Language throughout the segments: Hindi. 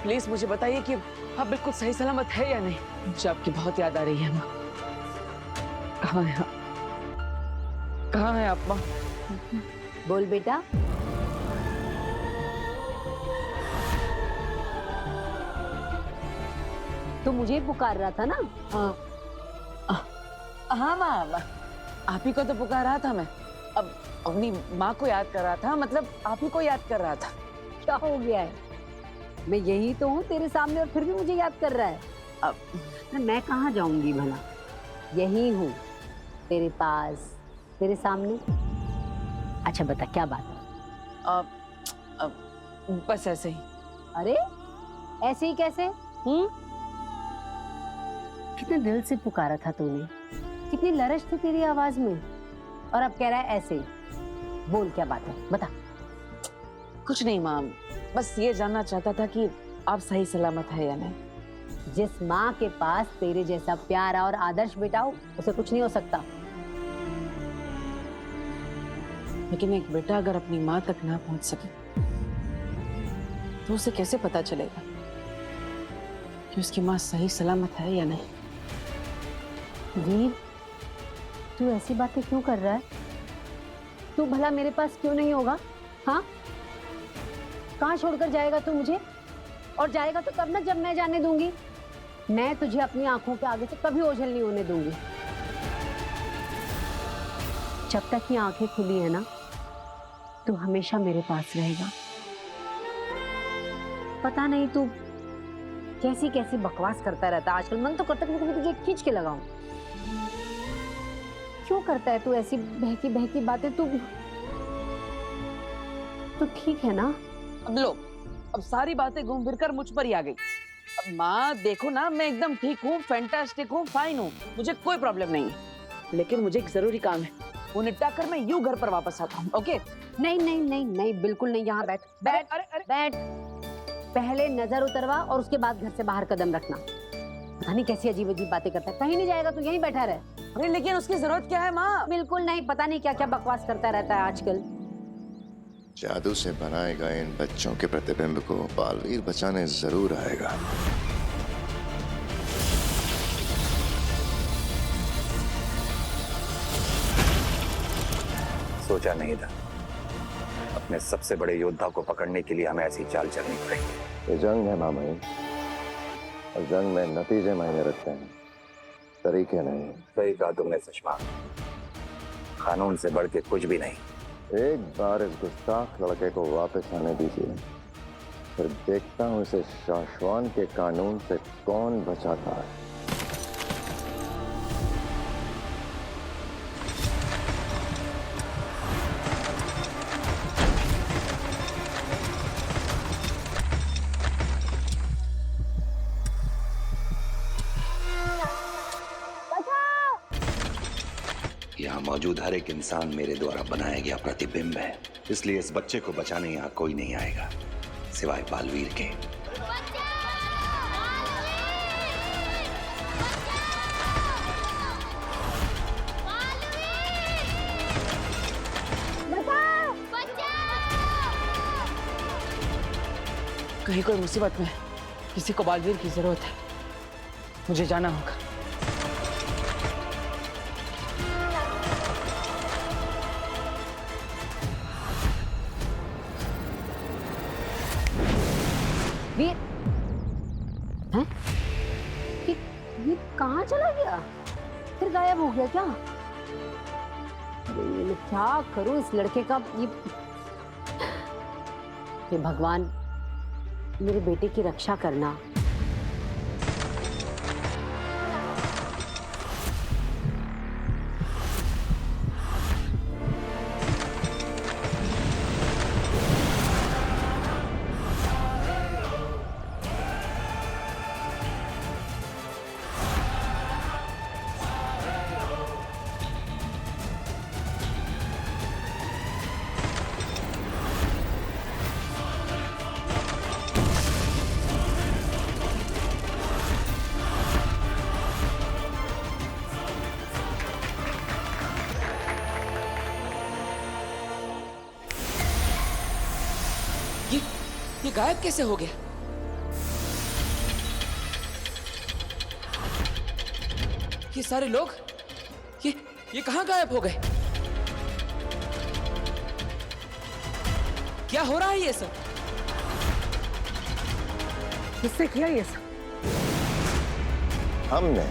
प्लीज मुझे बताइए कि आप बिल्कुल सही सलामत है या नहीं। मुझे आपकी बहुत याद आ रही है माँ। कहाँ है आप? कहाँ है आप माँ? बोल बेटा। तू मुझे ही पुकार रहा था ना? हाँ माँ, आप ही को तो पुकार रहा था मैं। अब अपनी माँ को याद कर रहा था, मतलब आप ही को याद कर रहा था। क्या हो गया है? मैं यही तो हूँ तेरे सामने और फिर भी मुझे याद कर रहा है। अब मैं कहाँ जाऊंगी भला? यही हूँ तेरे पास, तेरे सामने। अच्छा बता क्या बात है? बस ऐसे ही। अरे ऐसे ही कैसे? कितने दिल से पुकारा था तूने, कितनी लरज थी तेरी आवाज में, और अब कह रहा है ऐसे ही। बोल क्या बात है, बता। कुछ नहीं माँ, बस ये जानना चाहता था कि आप सही सलामत है या नहीं। जिस माँ के पास तेरे जैसा प्यारा और आदर्श बेटा हो, उसे कुछ नहीं हो सकता। लेकिन एक बेटा अगर अपनी माँ तक ना पहुंच सके तो उसे कैसे पता चलेगा कि उसकी माँ सही सलामत है या नहीं? वीर, तू ऐसी बातें क्यों कर रहा है? तू भला मेरे पास क्यों नहीं होगा? हाँ, कहाँ छोड़कर जाएगा तू मुझे? और जाएगा तो तब ना जब मैं जाने दूंगी। मैं तुझे अपनी आंखों के आगे से कभी ओझल नहीं होने दूंगी। जब तक ये आंखें खुली है ना, तू हमेशा मेरे पास रहेगा। पता नहीं तू कैसी कैसी बकवास करता रहता है आजकल। मन तो करता है कि मैं तुझे खींच के लगाऊं। क्यों करता है तू ऐसी बहकी बहकी बातें? तू ठीक है ना? अब लो, अब सारी बातें घूम फिर कर मुझ पर ही आ गई। अब माँ देखो ना, मैं एकदम ठीक हूँ, फैंटास्टिक हूँ, फाइन हूँ, मुझे कोई प्रॉब्लम नहीं है। लेकिन मुझे एक जरूरी काम है, वो निपटा कर मैं यूं घर पर वापस आता हूँ। ओके? नहीं नहीं नहीं नहीं, बिल्कुल नहीं। यहाँ बैठ बैठ अरे अरे बैठ। पहले नजर उतरवा और उसके बाद घर से बाहर कदम रखना। पता नहीं कैसी अजीब अजीब बातें करता है। कहीं नहीं जाएगा तू, यहीं बैठा रहे। अरे लेकिन उसकी जरूरत क्या है माँ? बिल्कुल नहीं, पता नहीं क्या क्या बकवास करता रहता है आजकल। जादू से बनाए गए इन बच्चों के प्रतिबिंब को बालवीर बचाने जरूर आएगा। सोचा नहीं था अपने सबसे बड़े योद्धा को पकड़ने के लिए हमें ऐसी चाल चलनी पड़ेगी। ये जंग है मामई, और जंग में नतीजे मायने रखते हैं, तरीके नहीं। सही कहा तुमने सुषमा, कानून से बढ़ के कुछ भी नहीं। एक बार इस गुस्ताख लड़के को वापस आने दीजिए, फिर देखता हूँ इसे शाश्वान के कानून से कौन बचाता है। यहाँ मौजूद हर एक इंसान मेरे द्वारा बनाया गया प्रतिबिंब है, इसलिए इस बच्चे को बचाने यहाँ कोई नहीं आएगा सिवाय बालवीर के। कहीं कोई मुसीबत में किसी को बालवीर की जरूरत है, मुझे जाना होगा। वीर, हैं? ये कहाँ चला गया? फिर गायब हो गया क्या? अरे मैं क्या करूं इस लड़के का? ये भगवान, मेरे बेटे की रक्षा करना। ये गायब कैसे हो गया? ये सारे लोग ये कहाँ गायब हो गए? क्या हो रहा है ये सब? किसने किया ये सब? हमने।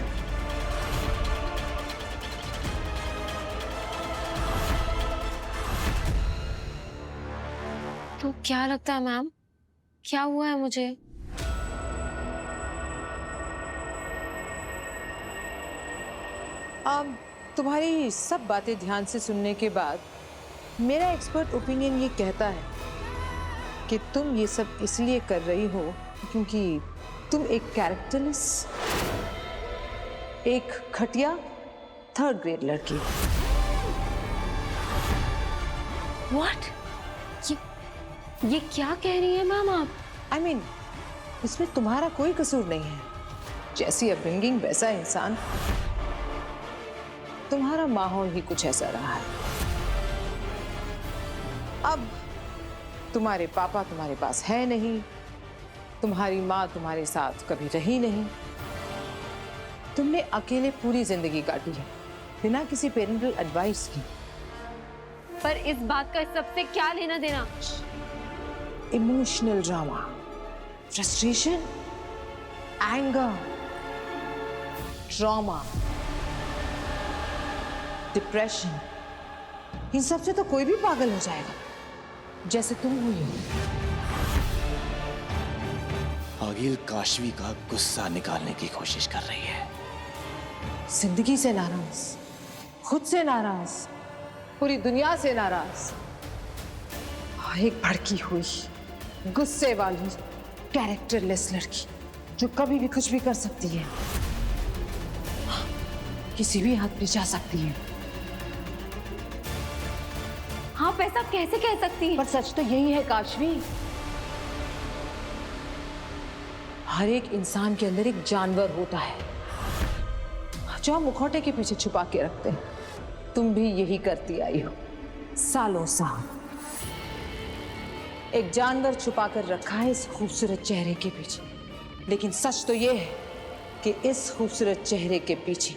तो क्या लगता है मैम, क्या हुआ है मुझे? तुम्हारी सब बातें ध्यान से सुनने के बाद मेरा एक्सपर्ट ओपिनियन ये कहता है कि तुम ये सब इसलिए कर रही हो क्योंकि तुम एक कैरेक्टरलेस, एक घटिया 3rd ग्रेड लड़की हो। What? ये क्या कह रही है मैम आप? I mean, इसमें तुम्हारा कोई कसूर नहीं है। जैसी अपब्रिंगिंग वैसा इंसान, तुम्हारा माहौल ही कुछ ऐसा रहा है। अब तुम्हारे पापा तुम्हारे पास है नहीं, तुम्हारी माँ तुम्हारे साथ कभी रही नहीं, तुमने अकेले पूरी जिंदगी काटी है बिना किसी पेरेंटल एडवाइस की। पर इस बात का इस सबसे क्या लेना देना? Emotional drama, frustration, anger, trauma, depression, इन सब से तो कोई भी पागल हो जाएगा जैसे तुम हुई हो। आगिल काशवी का गुस्सा निकालने की कोशिश कर रही है। जिंदगी से नाराज, खुद से नाराज, पूरी दुनिया से नाराज, एक भड़की हुई, गुस्से वाली, कैरेक्टरलेस लड़की जो कभी भी कुछ भी कर सकती है, किसी भी हाथ पे जा सकती है। आप ऐसा कैसे कह सकती हैं? पर सच तो यही है काशवी, हर एक इंसान के अंदर एक जानवर होता है जो हम मुखौटे के पीछे छुपा के रखते हैं। तुम भी यही करती आई हो सालों साल। एक जानवर छुपा कर रखा है इस खूबसूरत चेहरे के पीछे, लेकिन सच तो यह है कि इस खूबसूरत चेहरे के पीछे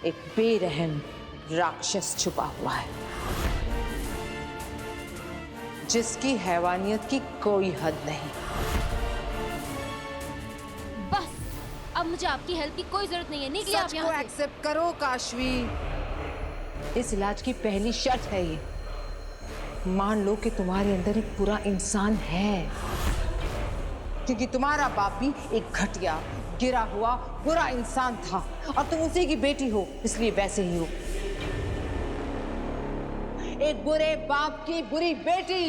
एक बेरहम राक्षस छुपा हुआ है जिसकी हैवानियत की कोई हद नहीं। बस अब मुझे आपकी हेल्प की कोई जरूरत नहीं है। निकलिए आप सच को यहाँ से। एक्सेप्ट करो काशवी। इस इलाज की पहली शर्त है ये, मान लो कि तुम्हारे अंदर एक बुरा इंसान है, क्योंकि तुम्हारा बाप भी एक घटिया, गिरा हुआ बुरा इंसान था और तुम उसी की बेटी हो, इसलिए वैसे ही हो, एक बुरे बाप की बुरी बेटी।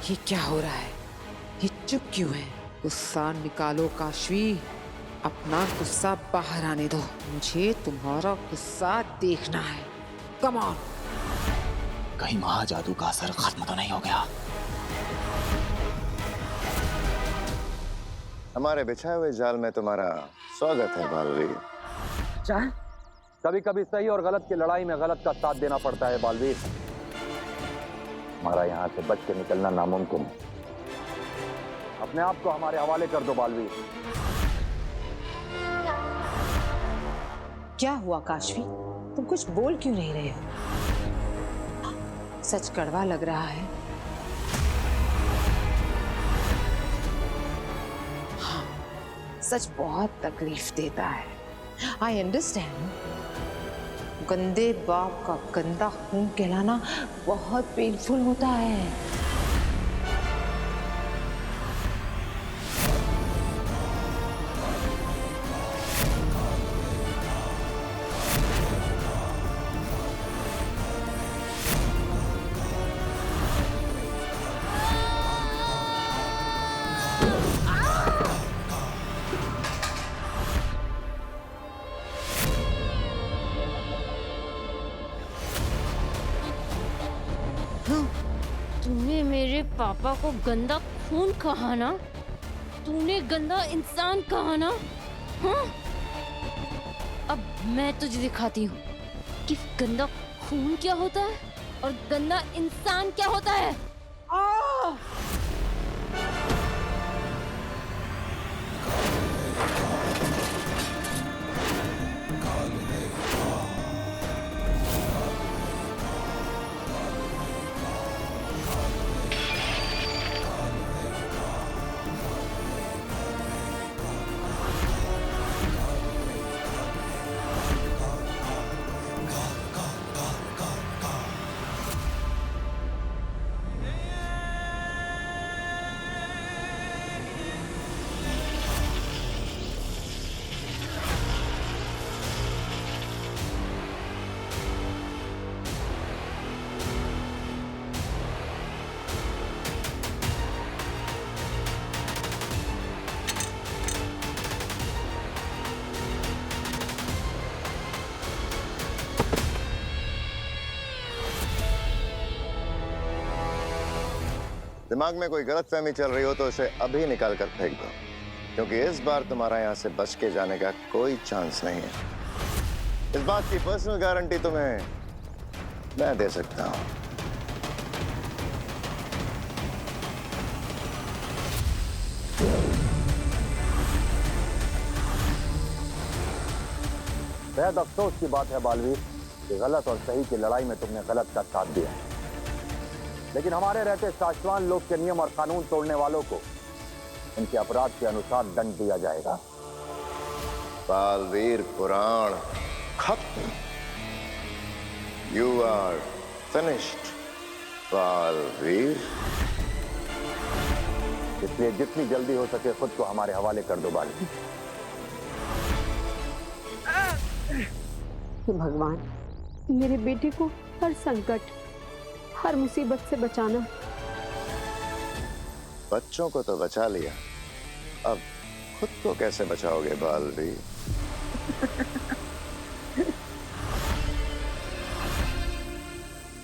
ये क्या हो रहा है? ये चुप क्यों है? गुस्सा निकालो काशवी, अपना गुस्सा बाहर आने दो। मुझे तुम्हारा गुस्सा देखना है। Come on. कहीं महाजादू का असर खत्म तो नहीं हो गया? हमारे बिछाए हुए जाल में तुम्हारा स्वागत है बालवीर। जान, कभी कभी सही और गलत की लड़ाई में गलत का साथ देना पड़ता है बालवीर। हमारा यहाँ से बच के निकलना नामुमकिन है। अपने आप को हमारे हवाले कर दो बालवीर। क्या हुआ काशवी? तुम कुछ बोल क्यों नहीं रहे हो? सच कड़वा लग रहा है। हाँ, सच बहुत तकलीफ देता है। I understand. गंदे बाप का गंदा खून कहलाना बहुत पेनफुल होता है। तूने मेरे पापा को गंदा खून कहा ना? तूने गंदा इंसान कहा ना? हाँ? अब मैं तुझे दिखाती हूँ कि गंदा खून क्या होता है और गंदा इंसान क्या होता है। दिमाग में कोई गलतफहमी चल रही हो तो उसे अभी निकाल कर फेंक दो, क्योंकि इस बार तुम्हारा यहाँ से बच के जाने का कोई चांस नहीं है। इस बात की पर्सनल गारंटी तुम्हें मैं दे सकता हूँ। बेहद अफसोस की बात है बालवीर कि गलत और सही की लड़ाई में तुमने गलत का साथ दिया, लेकिन हमारे रहते शाश्वान लोक के नियम और कानून तोड़ने वालों को उनके अपराध के अनुसार दंड दिया जाएगा। बालवीर पुराण खत्म। You are finished Baalveer. इसलिए जितनी जल्दी हो सके खुद को हमारे हवाले कर दो बालवीर। कि भगवान मेरे बेटे को हर संकट, हर मुसीबत से बचाना। बच्चों को तो बचा लिया, अब खुद को कैसे बचाओगे बालवीर?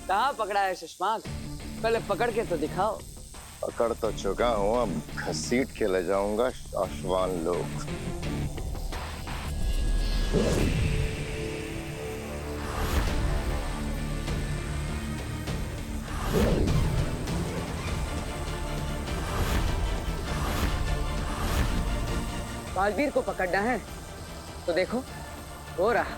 कहाँ पकड़ा है शशमाक? पहले पकड़ के तो दिखाओ। पकड़ तो चुका हूं, अब घसीट के ले जाऊंगा शाश्वान लोग। बालवीर को पकड़ना है तो देखो हो रहा।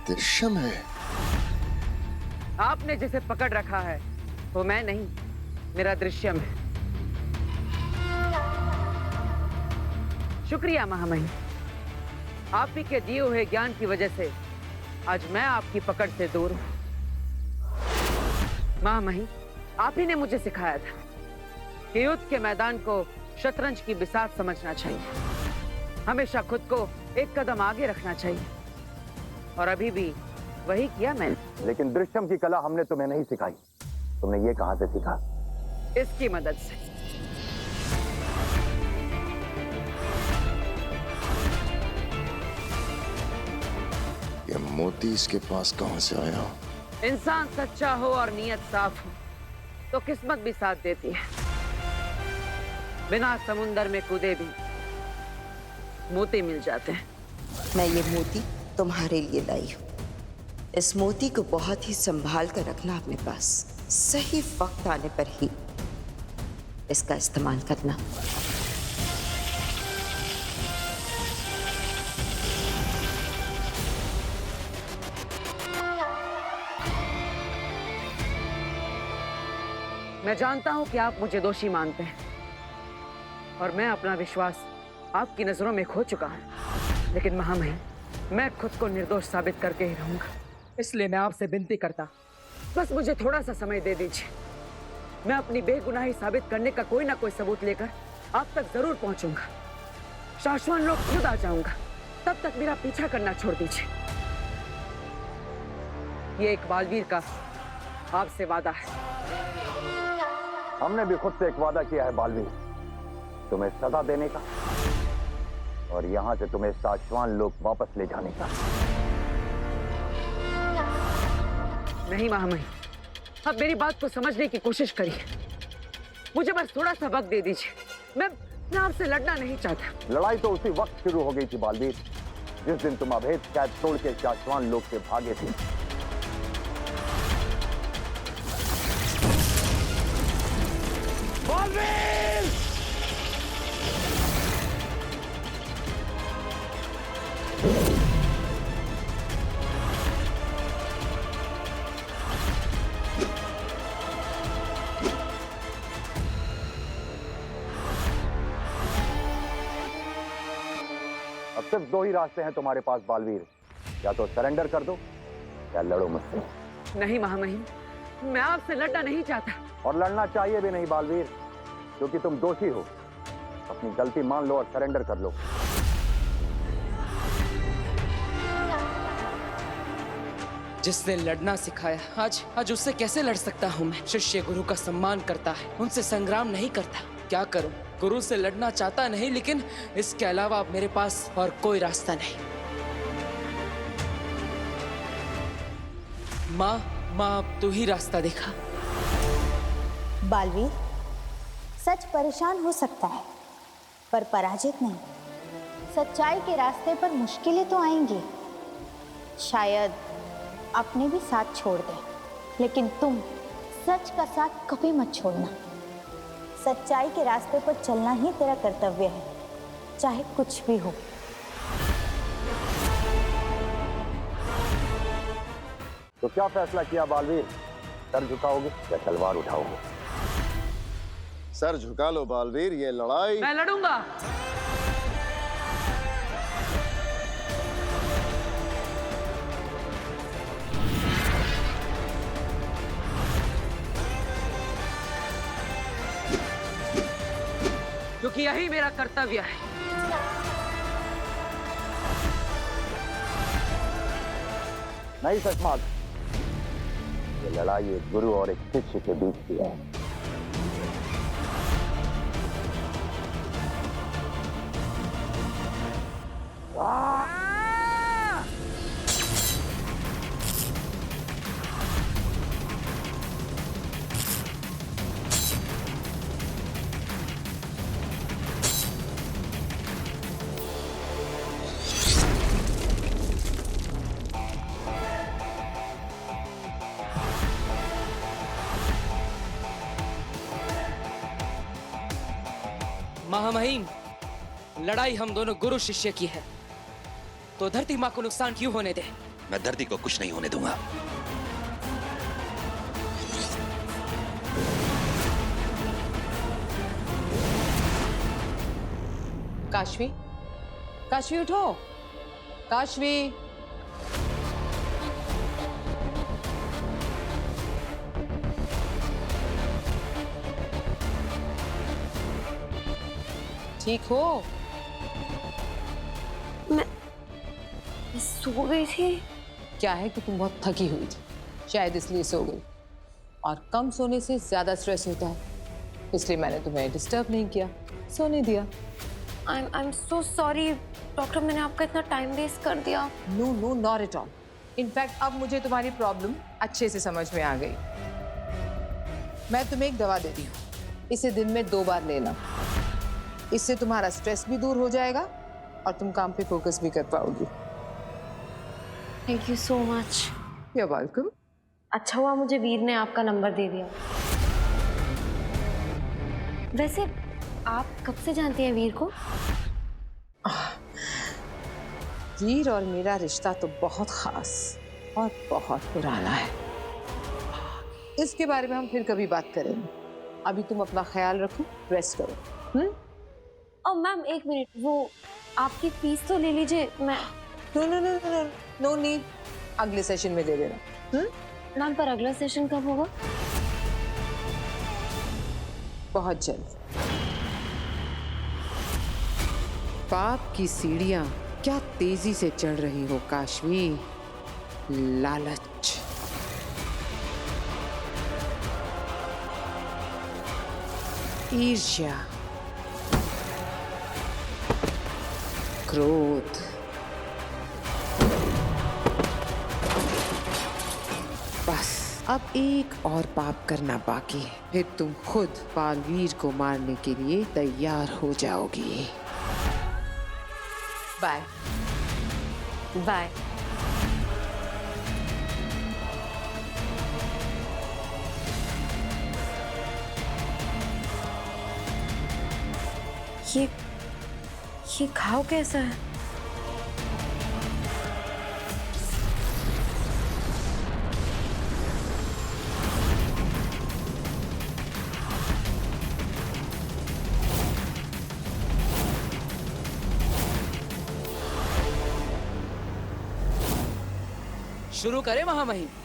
दृश्यम है। आपने जिसे पकड़ रखा है वो मैं नहीं, मेरा दृश्यम है। शुक्रिया महामहिम, आप ही के दिए हुए ज्ञान की वजह से आज मैं आपकी पकड़ से दूर हूं। महामहिम, आप ही ने मुझे सिखाया था कि युद्ध के मैदान को शतरंज की बिसात समझना चाहिए, हमेशा खुद को एक कदम आगे रखना चाहिए, और अभी भी वही किया मैंने। लेकिन दृश्यम की कला हमने तुम्हें नहीं सिखाई, तुमने ये कहां से सीखा? इसकी मदद से। ये मोती इसके पास कहां से आया? इंसान सच्चा हो और नीयत साफ हो तो किस्मत भी साथ देती है। बिना समुंदर में कूदे भी मोती मिल जाते हैं। मैं ये मोती तुम्हारे लिए लाई हूँ। इस मोती को बहुत ही संभाल कर रखना अपने पास, सही वक्त आने पर ही इसका इस्तेमाल करना। मैं जानता हूं कि आप मुझे दोषी मानते हैं और मैं अपना विश्वास आपकी नजरों में खो चुका हूं, लेकिन महामहिम, मैं खुद को निर्दोष साबित करके ही रहूंगा। इसलिए मैं आपसे विनती करता, बस मुझे थोड़ा सा समय दे दीजिए। मैं अपनी बेगुनाही साबित करने का कोई ना कोई सबूत लेकर आप तक जरूर पहुंचूंगा। शाश्वान लोग खुद आ जाऊंगा, तब तक मेरा पीछा करना छोड़ दीजिए। ये एक बालवीर का आपसे वादा है। हमने भी खुद से एक वादा किया है बालवीर, तुम्हें सजा देने का और यहाँ से तुम्हें शाश्वान लोग वापस ले जाने का। नहीं महामहिम, अब मेरी बात को समझने की कोशिश करिए। मुझे बस थोड़ा सा वक्त दे दीजिए। मैं आपसे लड़ना नहीं चाहता। लड़ाई तो उसी वक्त शुरू हो गई थी बालवीर, जिस दिन तुम अभेद कैद तोड़ के शाश्वान लोक से भागे थे। बालवीर! अब सिर्फ दो ही रास्ते हैं तुम्हारे पास बालवीर, या तो सरेंडर कर दो या लड़ो मुझसे। नहीं महामहिम, मैं आपसे लड़ना नहीं चाहता। और लड़ना चाहिए भी नहीं बालवीर, क्योंकि तुम दोषी हो। अपनी गलती मान लो और सरेंडर कर लो। जिसने लड़ना सिखाया, आज उससे कैसे लड़ सकता हूँ मैं? शिष्य गुरु का सम्मान करता है, उनसे संग्राम नहीं करता। क्या करूं? गुरु से लड़ना चाहता नहीं, लेकिन इसके अलावा अब मेरे पास और कोई रास्ता नहीं। माँ अब तू ही रास्ता दिखा। बालवीर, सच परेशान हो सकता है पर पराजित नहीं। सच्चाई के रास्ते पर मुश्किलें तो आएंगी, शायद अपने भी साथ छोड़ दे, लेकिन तुम सच का साथ कभी मत छोड़ना। सच्चाई के रास्ते पर चलना ही तेरा कर्तव्य है, चाहे कुछ भी हो। तो क्या फैसला किया बालवीर? सर झुकाओगे या तलवार उठाओगे? सर झुका लो बालवीर, ये लड़ाई। मैं लड़ूंगा। क्योंकि यही मेरा कर्तव्य है। नहीं सचमात, ये लड़ाई एक गुरु और एक शिष्य के बीच की है। महामहिम, लड़ाई हम दोनों गुरु शिष्य की है, तो धरती माँ को नुकसान क्यों होने दे? मैं धरती को कुछ नहीं होने दूंगा। काशवी, काशवी उठो। काशवी, ठीक हो? मैं सो गई थी। क्या है कि तुम बहुत थकी हुई थी, शायद इसलिए सो गई। और कम सोने से ज्यादा स्ट्रेस होता है, इसलिए मैंने तुम्हें डिस्टर्ब नहीं किया, सोने दिया। I am so sorry doctor, मैंने आपका इतना टाइम वेस्ट कर दिया। No no, not at all. In fact अब मुझे तुम्हारी प्रॉब्लम अच्छे से समझ में आ गई। मैं तुम्हें एक दवा देती हूँ, इसे दिन में 2 बार लेना। इससे तुम्हारा स्ट्रेस भी दूर हो जाएगा और तुम काम पे फोकस भी कर पाओगी। Thank you so much. You are welcome. अच्छा हुआ मुझे वीर ने आपका नंबर दे दिया। वैसे आप कब से जानते हैं वीर को? वीर और मेरा रिश्ता तो बहुत खास और बहुत पुराना है। इसके बारे में हम फिर कभी बात करेंगे। अभी तुम अपना ख्याल रखो, रेस्ट करो। और मैम एक मिनट, वो आपकी फीस तो ले लीजिए। मैं no no no no no need, अगले सेशन में दे देना। मैम पर अगला सेशन कब होगा? बहुत जल्द। पाप की सीढ़ियां क्या तेजी से चढ़ रही हो काशवी। लालच, ईर्ष्या, क्रोध, बस अब एक और पाप करना बाकी है, फिर तुम खुद बालवीर को मारने के लिए तैयार हो जाओगी। Bye bye. ये घाव कैसा है? शुरू करें महामहिम?